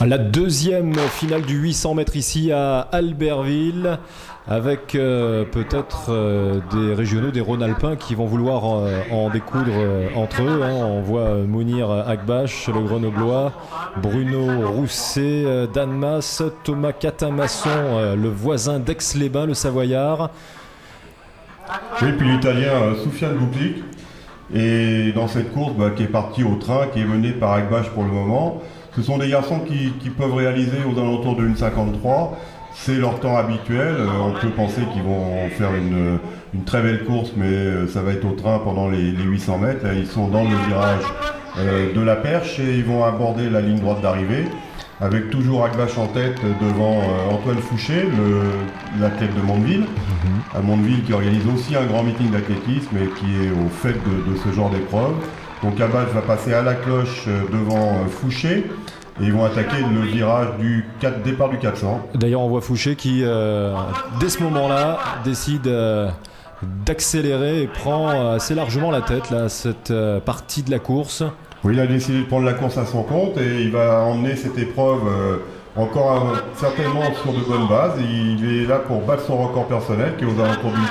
La deuxième finale du 800 mètres ici à Albertville, avec peut-être des régionaux, des Rhône-Alpins qui vont vouloir en découdre entre eux. On voit Mounir Akbash, le Grenoblois, Bruno Rousset, Dan Mas, Thomas Catamasson, le voisin d'Aix-les-Bains, le Savoyard. Oui, puis l'Italien Soufiane Bouclic. Et dans cette course qui est partie au train, qui est menée par Akbash pour le moment, ce sont des garçons qui peuvent réaliser aux alentours de 1,53. C'est leur temps habituel. On peut penser qu'ils vont faire une très belle course, mais ça va être au train pendant les 800 mètres. Là, ils sont dans le virage de la Perche et ils vont aborder la ligne droite d'arrivée, avec toujours Akbash en tête devant Antoine Fouché, l'athlète de Mondeville. À Mondeville qui organise aussi un grand meeting d'athlétisme et qui est au fait de ce genre d'épreuve. Donc Akbash va passer à la cloche devant Fouché et ils vont attaquer le virage du départ du 400. D'ailleurs on voit Fouché qui dès ce moment-là décide d'accélérer et prend assez largement la tête là, cette partie de la course. Oui, il a décidé de prendre la course à son compte et il va emmener cette épreuve encore certainement sur de bonnes bases. Il est là pour battre son record personnel qui est aux alentours d'une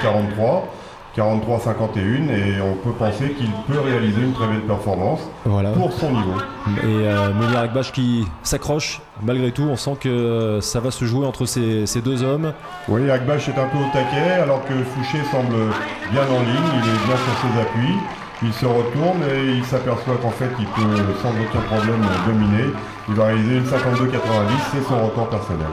43,51 et on peut penser qu'il peut réaliser une très belle performance pour son niveau. Et Mounir Akbash qui s'accroche malgré tout, on sent que ça va se jouer entre ces deux hommes. Oui, Akbash est un peu au taquet alors que Fouché semble bien en ligne, il est bien sur ses appuis. Il se retourne et il s'aperçoit qu'en fait il peut sans aucun problème dominer. Il va réaliser une 52,90, c'est son record personnel.